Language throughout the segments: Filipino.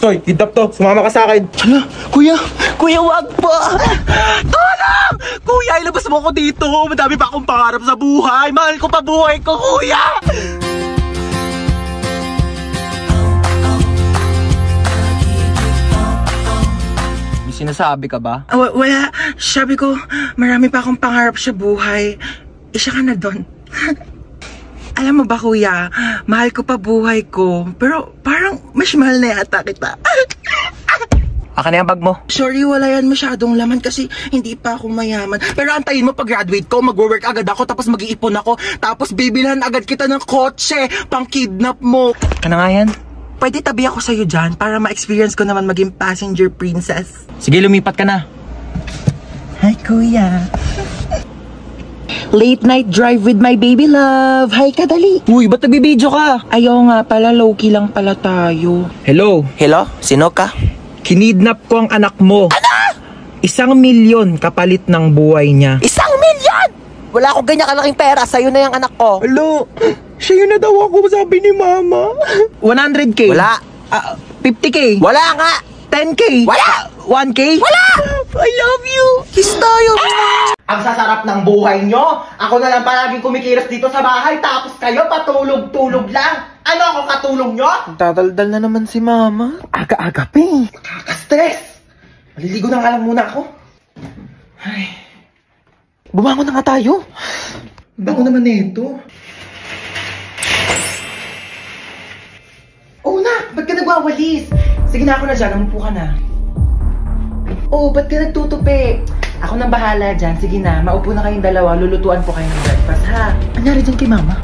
Stoy, kidnap to. Sumama ka sa akin. Hala, kuya, wag po. Tulong! Kuya, ilabas mo ko dito. Madami pa akong pangarap sa buhay. Mahal ko pa buhay ko, kuya. May sinasabi ka ba? Wala. Sabi ko, marami pa akong pangarap sa buhay. Isa ka na doon. Alam mo ba, kuya, mahal ko pa buhay ko. Pero parang mas mahal na yata kita. Aka na yung bag mo. Sorry, wala yan masyadong laman kasi hindi pa ako mayaman. Pero antayin mo, pag-graduate ko, mag-work agad ako, tapos mag-iipon ako. Tapos bibilhan agad kita ng kotse, pang-kidnap mo. Ano nga yan? Pwede tabi ako sa'yo dyan para ma-experience ko naman maging passenger princess. Sige, lumipat ka na. Hi, kuya. Late night drive with my baby love. Hi, kadali. Uy, ba't nagbibideo ka? Ayaw nga pala, low-key lang pala tayo. Hello, Hello? Sino ka? kinidnap ko ang anak mo. Ano? 1,000,000 kapalit ng buhay niya. 1,000,000! Wala akong ganyan kalaking pera. Sa'yo na yung anak ko. Hello, siya yun na daw ako, sabi ni mama. 100K? Wala. 50K? Wala nga. 10K? Wala. 1K? Wala! I love you. Kiss tayo. Ang sasarap ng buhay nyo. Ako na lang palaging kumikilos dito sa bahay, tapos kayo patulog-tulog lang. Ano ako katulong nyo? Tataldal na naman si mama. Aga-aga pa eh. Nakaka-stress. Maliligo na nga lang muna ako. Ay. Bumangon na nga tayo. Bago naman nito. Oh, nak! Ba't ka nagwawalis? Sige na, ako na dyan. Umupo ka na. Oh, ba't ka nagtutupi? Ako nang bahala dyan. Sige na, maupo na kayong dalawa. Lulutuan po kayo ng breakfast, ha? Anyari dyan kay mama?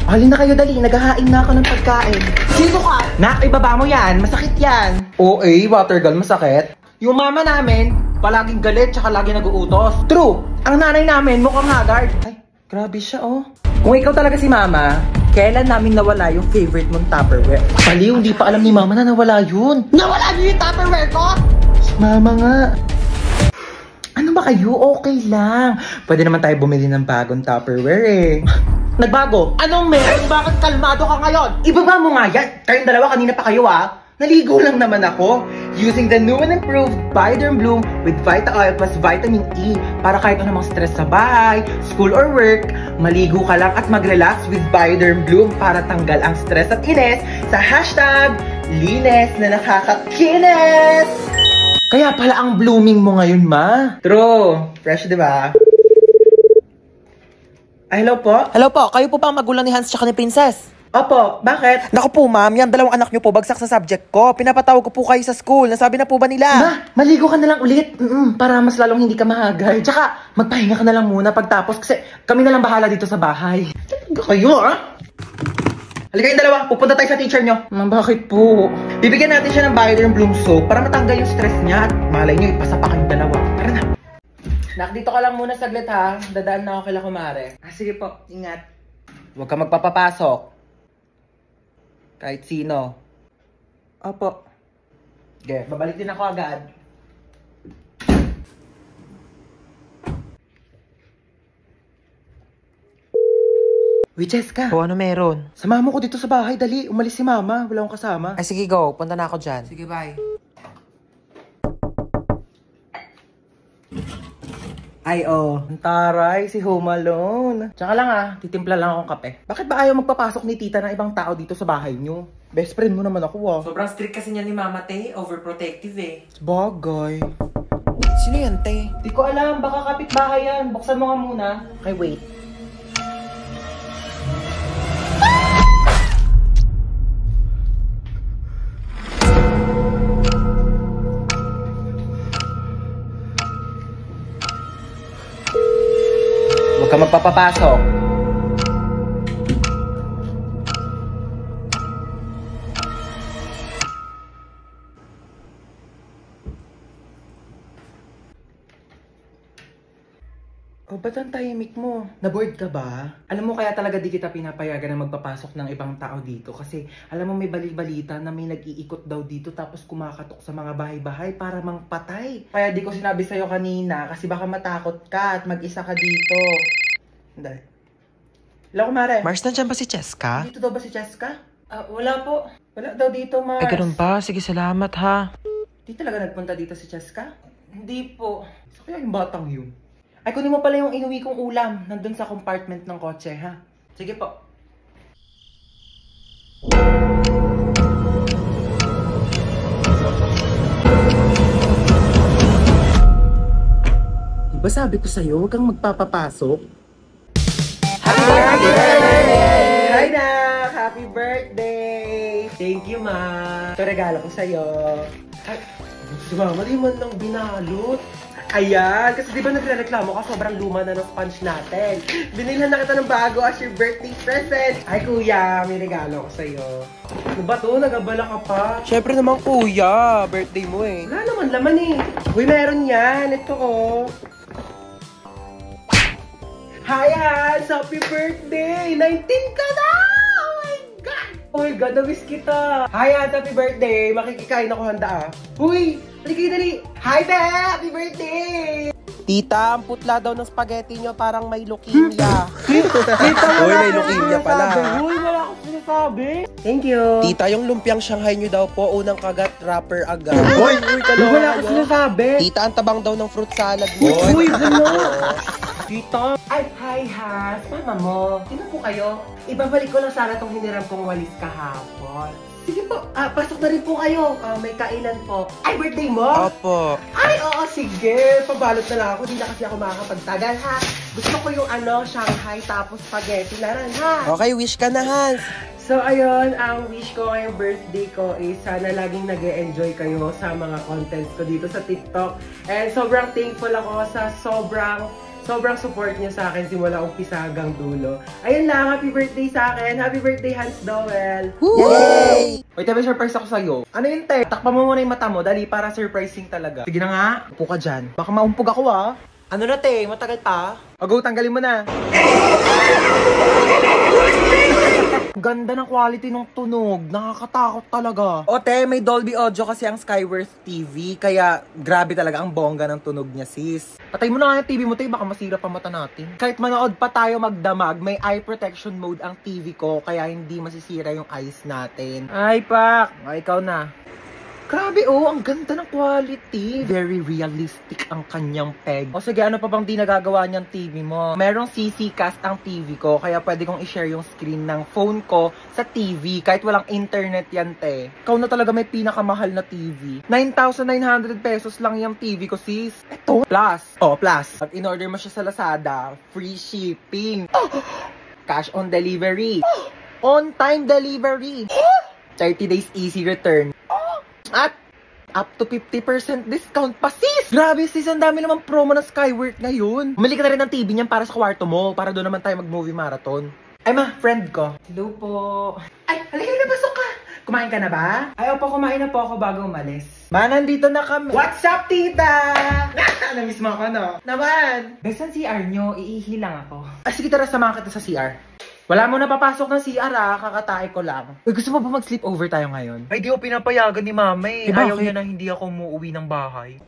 Halin na kayo, dali. Naghahain na ako ng pagkain. Sino ka? Nak, ibaba mo yan. Masakit yan. Oo, water gun, masakit. Yung mama namin, palaging galit tsaka lagi nag-uutos. True! Ang nanay namin, mukhang haggard. Ay, grabe siya, oh. Kung ikaw talaga si mama, kailan namin nawala yung favorite mong Tupperware? Paliw, hindi pa alam ni mama na nawala yun. Nawala niyo yung Tupperware ko? Mama nga. Ano ba kayo? Okay lang. Pwede naman tayo bumili ng bagong Tupperware eh. Nagbago? Anong meron? Bakit kalmado ka ngayon? Ibaba mo nga yan. Kayong dalawa kanina pa kayo ah. Naligo lang naman ako. Using the new and improved Bioderm Bloom with Vita Oil plus Vitamin E para kahit anumang stress sa bahay, school or work, maligo ka lang at mag-relax with Bioderm Bloom para tanggal ang stress at inis sa hashtag linis na nakakakinis. Kaya pala ang blooming mo ngayon, ma. True. Fresh, di ba? Ay, hello po? Hello po, kayo po pa ang magulang ni Hans tsaka ni Princess? Opo, bakit? Naku po ma'am, yan dalawang anak nyo po bagsak sa subject ko. Pinapatawag ko po kayo sa school. Nasabi na po ba nila? Ma, maligo ka na lang ulit. Para mas lalong hindi ka mahagal. Tsaka, magpahinga ka na lang muna pagtapos kasi kami na lang bahala dito sa bahay. Talaga kayo, ah? Halika kayong dalawa, pupunta tayo sa teacher nyo. Ma, bakit po? Bibigyan natin siya ng Bioderm Bloom soap para matanggal yung stress niya at malay nyo, ipasa pa kayong dalawa. Tara na. Nak, dito ka lang muna saglit ha. Dadaan na ako kila kumare. Sige po, ingat. Huwag ka magpapapasok. Kahit sino. Opo. Okay, babalik din ako agad. Uy, Jessica. O ano meron? Samahan mo ko dito sa bahay, dali. Umalis si mama, wala akong kasama. Ay sige go, punta na ako dyan. Sige, bye. Ay, oh. Ang taray, si Home Alone. Tsaka lang ah, titimpla lang akong kape. Bakit ba ayaw magpapasok ni tita ng ibang tao dito sa bahay nyo? Best friend mo naman ako ah. Sobrang strict kasi niya ni Mama Te, overprotective eh. Bagay. Sino yan, Te? Di ko alam, baka kapitbahay yan. Buksan mo nga muna. Okay, wait. Huwag ka magpapapasok. Oh, ba't ang tahimik mo? Na-bored ka ba? Alam mo kaya talaga di kita pinapayagan na magpapasok ng ibang tao dito kasi alam mo may balita na may nag-iikot daw dito tapos kumakatok sa mga bahay-bahay para mangpatay. Kaya di ko sinabi sa'yo kanina kasi baka matakot ka at mag-isa ka dito. Dali. Hello, kumare. Mars, nandiyan ba si Cheska? Dito daw ba si Cheska? Wala po. Wala daw dito, Mars. Ay, ganun ba? Sige, salamat ha. Di talaga nagpunta dito si Cheska? Hindi po. So kaya yung batang yun? Ay, kunin mo pala yung inuwi kong ulam. Nandun sa compartment ng kotse, ha? Sige po. Diba sabi ko sa'yo, huwag kang magpapapasok? Happy birthday! Hi, Nak! Happy birthday! Thank you, Ma! Ito regalo ko sa'yo. Ay, sumama, di man lang binalot. Ayan, kasi di ba nagre-reklamo ka, sobrang luma na ng sponge natin. Binilhan na kita ng bago as your birthday present. Ay, kuya, may regalo ko sa'yo. Ano ba to? Nagabala ka pa? Syempre naman kuya, birthday mo eh. Wala naman laman eh. Uy, meron yan. Ito oh. Hi, Hans! Happy birthday! 19 ka na! Oh my God! Oh my God, na-miss kita! Hi, Hans! Happy birthday! Makikikain ako handa ah. Uy! Halika dali! Hi, Be! Happy birthday! Tita, ang putla daw ng spaghetti nyo parang may leukemia. Uy, may leukemia pala. Uy, wala akong sinasabi. Thank you. Tita, yung lumpiang Shanghai nyo daw po, unang kagat, wrapper agad. Uy, wala akong sinasabi. Tita, ang tabang daw ng fruit salad mo. Uy, Tita! Ay, hi, Has! Mama mo, sino po kayo? Ibabalik ko lang sana tong hiniram kong walis kahapon. Sige po, pasok na rin po kayo. May kainan po. Ay, birthday mo? Opo. Ay, oo, sige. Pabalot na lang ako. Di na kasi ako makakapagtagal, ha? Gusto ko yung Shanghai tapos spaghetti na rin, ha? Okay, wish ka na, Hans. So, ayun, ang wish ko ngayong birthday ko is sana laging nag-e-enjoy kayo sa mga contents ko dito sa TikTok. And sobrang thankful ako sa sobrang support niyo sa akin simula umpisa hanggang dulo. Ayun lang, happy birthday sa akin. Happy birthday, Hans Dowell. Yay! Wait, may surprise ako sa'yo. Ano yun, te? Takpan mo muna yung mata mo. Dali, para surprising talaga. Sige na nga. Upo ka dyan. Baka maumpog ako, ah. Ano na, te? Matagal pa? O, go, tanggalin mo na. Ganda ng quality ng tunog. Nakakatakot talaga. O, te, may Dolby Audio kasi ang Skyworth TV. Kaya, grabe talaga ang bongga ng tunog niya, sis. Patay mo na nga yung TV mo, te. Baka masira pa mata natin. Kahit manood pa tayo magdamag, may eye protection mode ang TV ko. Kaya hindi masisira yung eyes natin. Ay, Pak. O, ikaw na. Grabe, oh. Ang ganda ng quality. Very realistic ang kanyang peg. O sige, ano pa bang di nagagawa niyang TV mo? Merong CC cast ang TV ko. Kaya pwede kong i-share yung screen ng phone ko sa TV. Kahit walang internet yan, te. Ikaw na talaga may pinakamahal na TV. 9,900 pesos lang yung TV ko, sis. Ito, plus. Oh, plus. Pag in-order mo siya sa Lazada, free shipping. Cash on delivery. On-time delivery. 30 days easy return. At up to 50% discount pa, sis! Grabe, sis, ang dami naman promo ng Skyworth ngayon. Bumili ka na rin ng TV niyan para sa kwarto mo, para doon naman tayo mag-movie marathon. Ay, ma, friend ko. Hello po. Ay, halika na, pasok ka. Kumain ka na ba? Ay, opo, kumain na po ako bago umalis. Ma, nandito na kami. What's up, tita? Namiss mo ako, no? Naman. Besan CR nyo, iihi lang ako. Ay, sige, tara, samahan kita sa CR. Wala mo na papasok ng CR, kakatae ko lang. Uy, gusto mo ba mag-sleepover tayo ngayon? Ay, di ko pinapayagan ni mama eh. Ayaw Ayaw niya na hindi ako umuwi ng bahay.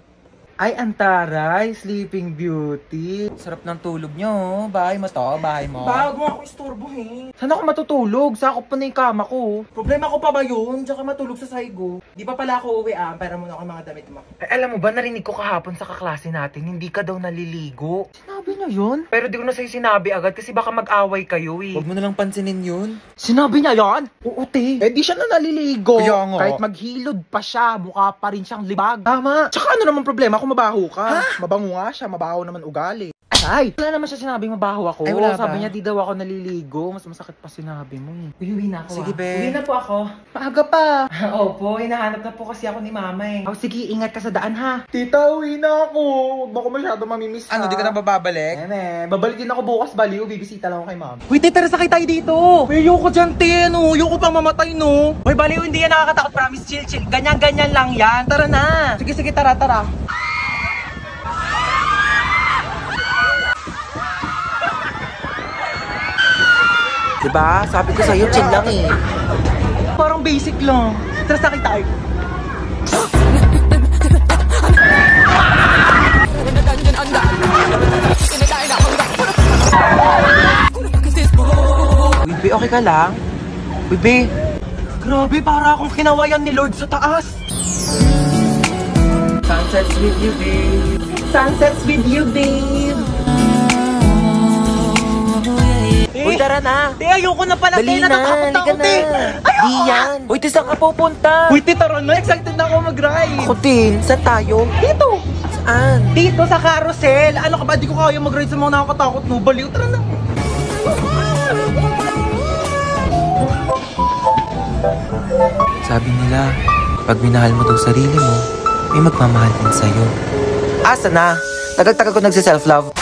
Ay, antaray, Sleeping Beauty. Sarap ng tulog niyo, oh. Bahay mo to, bahay mo. Bago ako istorbohin. Saan ako matutulog? Sakop pa na yung kama ko. Problema ko pa ba yun? Tsaka matulog sa saigo. Di pa pala ako uwi Pera muna ako mga damit mo. Ay, alam mo ba, narinig ko kahapon sa kaklase natin, hindi ka daw naliligo. Sinabi niya yun? Pero di ko na sa'yo sinabi agad kasi baka mag-away kayo eh. Huwag mo na lang pansinin yun. Sinabi niya yan? Oo, te. Eh, di siya na naliligo. Kaya nga. Kahit maghilod pa siya, mukha pa rin siyang libag. Tama. Tsaka ano naman problema kung mabaho ka? Ha? Mabango nga siya, mabaho naman ugali. Ay! Wala naman siya sinabing mabaho ako. Ay, wala Sabi ba? niya di daw ako naliligo. Mas masakit pa sinabi mo eh. Uwi na ako. Sige, be. Uwi na po ako. Maaga pa. Opo, hinahanap na po kasi ako ni mama eh. Oh, sige, ingat ka sa daan ha. Tita, uwi na ako. Huwag ba ko masyado mamimiss Ano, di ka na babalik? Babalik din ako bukas, baliw. Bibisita lang ako kay mama. Uy, te, tara sakay tayo dito. Uy, ayoko dyan, te. Ano, ayoko pang mamatay, no. Uy, baliw, hindi yan nakakatakot. Promise, chill, chill. Ganyan-ganyan lang yan. Tara na. Sige, sige, tara, tara. Diba? Sabi ko sa'yo, chill lang eh. Parang basic lang. Tara, sakay tayo. Uy, be, okay ka lang? Uy, be, Grabe, para akong kinawayan ni Lord sa taas. Sunsets with you, babe. Sunsets with you, babe. Uy, tara na. Ayoko na pala. Dali na, natatakot ako, halika na. Ayoko Di yan. Uy, te, saan ka pupunta? Uy, tara na. Excited na ako mag-ride. Ako din, saan tayo? Dito. Saan? Dito sa carousel. Ano ka ba? Di ko kaya mag-ride sa mga nakakatakot, no? Baliw, tara na. Sabi nila, pag minahal mo daw sarili mo, may magmamahal din sa'yo. Asa na? Tagal-tagal ko nagsi-self-love.